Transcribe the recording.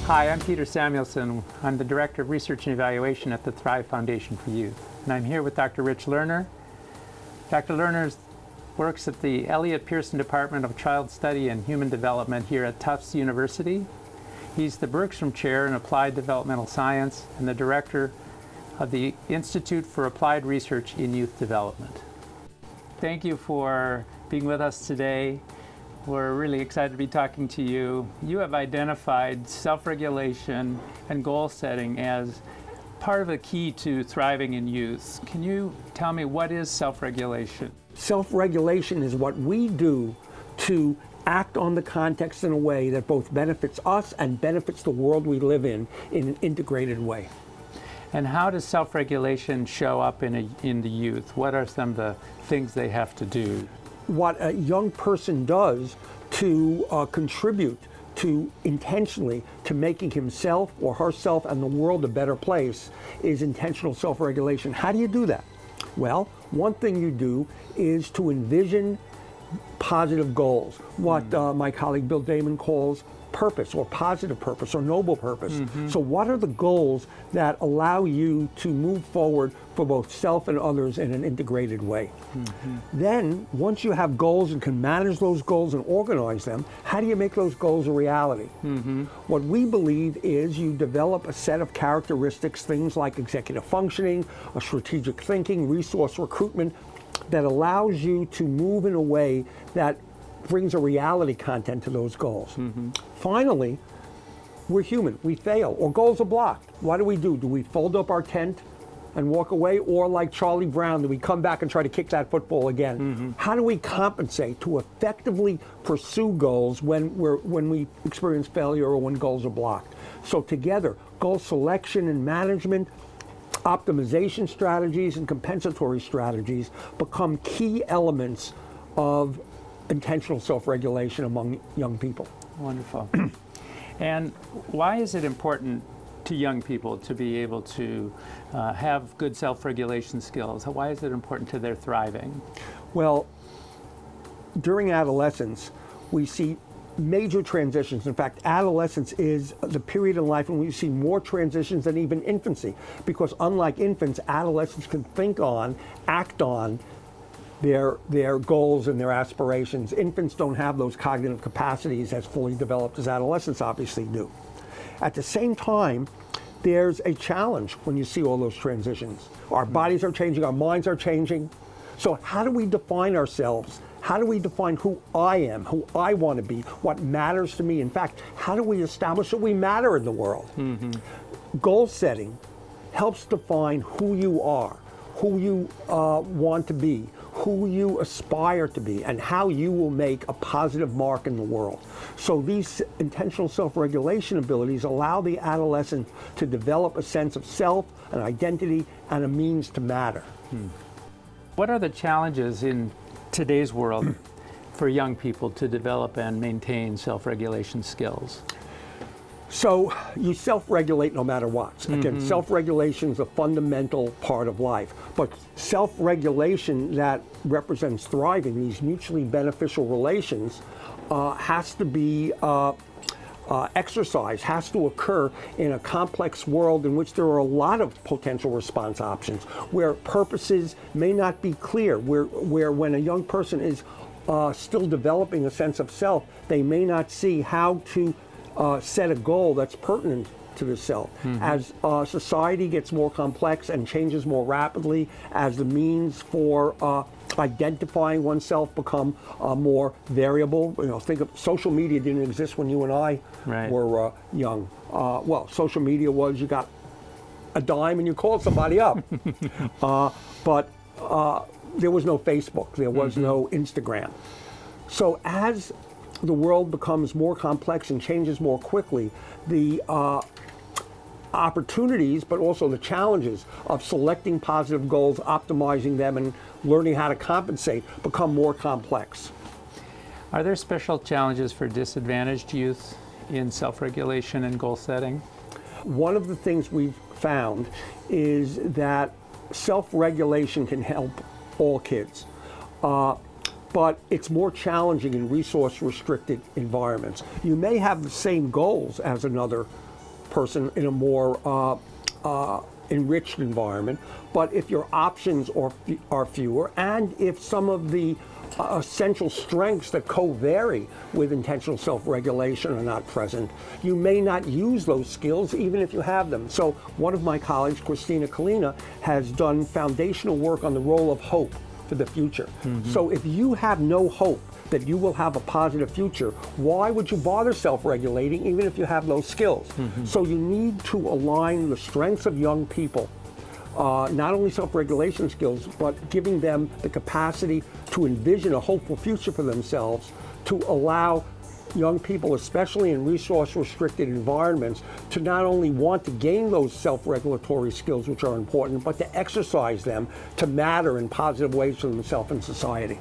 Hi, I'm Peter Samuelson. I'm the Director of Research and Evaluation at the Thrive Foundation for Youth. And I'm here with Dr. Rich Lerner. Dr. Lerner works at the Elliott Pearson Department of Child Study and Human Development here at Tufts University. He's the Bergstrom Chair in Applied Developmental Science and the Director of the Institute for Applied Research in Youth Development. Thank you for being with us today. We're really excited to be talking to you. You have identified self-regulation and goal setting as part of the key to thriving in youth. Can you tell me what is self-regulation? Self-regulation is what we do to act on the context in a way that both benefits us and benefits the world we live in an integrated way. And how does self-regulation show up in the youth? What are some of the things they have to do? What a young person does to contribute to intentionally to making himself or herself and the world a better place is intentional self-regulation. How do you do that? Well, one thing you do is to envision positive goals, what my colleague Bill Damon calls purpose or positive purpose or noble purpose. So what are the goals that allow you to move forward for both self and others in an integrated way? Then, once you have goals and can manage those goals and organize them, how do you make those goals a reality? What we believe is you develop a set of characteristics, things like executive functioning, strategic thinking, resource recruitment, that allows you to move in a way that brings a reality content to those goals. Finally, we're human. We fail, or goals are blocked. What do? Do we fold up our tent and walk away, or like Charlie Brown, do we come back and try to kick that football again? How do we compensate to effectively pursue goals when we experience failure or when goals are blocked? So together, goal selection and management, optimization strategies and compensatory strategies become key elements of intentional self-regulation among young people. Wonderful. And why is it important to young people to be able to have good self-regulation skills? Why is it important to their thriving? Well, during adolescence, we see major transitions. In fact, adolescence is the period in life when we see more transitions than even infancy, because unlike infants, adolescents can think on, act on their goals and their aspirations. Infants don't have those cognitive capacities as fully developed as adolescents obviously do. At the same time, there's a challenge when you see all those transitions. Our bodies are changing, our minds are changing. So how do we define ourselves? How do we define who I am, who I want to be, what matters to me? In fact, how do we establish that we matter in the world? Goal setting helps define who you are, who you want to be, who you aspire to be, and how you will make a positive mark in the world. So these intentional self-regulation abilities allow the adolescent to develop a sense of self, an identity, and a means to matter. What are the challenges in today's world for young people to develop and maintain self-regulation skills? So you self-regulate no matter what. Again, self-regulation is a fundamental part of life. But self-regulation that represents thriving, these mutually beneficial relations, has to be exercised, has to occur in a complex world in which there are a lot of potential response options, where purposes may not be clear, where when a young person is still developing a sense of self, they may not see how to set a goal that's pertinent to the self. As society gets more complex and changes more rapidly, as the means for identifying oneself become more variable. Think of social media didn't exist when you and I were young. Well, social media was you got a dime and you called somebody up. But there was no Facebook, there was no Instagram. So as the world becomes more complex and changes more quickly, the opportunities, but also the challenges of selecting positive goals, optimizing them, and learning how to compensate become more complex. Are there special challenges for disadvantaged youth in self-regulation and goal setting? One of the things we've found is that self-regulation can help all kids. But it's more challenging in resource-restricted environments. You may have the same goals as another person in a more enriched environment. But if your options are fewer, and if some of the essential strengths that co-vary with intentional self-regulation are not present, you may not use those skills even if you have them. So one of my colleagues, Christina Kalina, has done foundational work on the role of hope for the future. So if you have no hope that you will have a positive future, why would you bother self-regulating even if you have those skills? So you need to align the strengths of young people, not only self-regulation skills, but giving them the capacity to envision a hopeful future for themselves, to allow young people, especially in resource-restricted environments, to not only want to gain those self-regulatory skills, which are important, but to exercise them to matter in positive ways for themselves and society.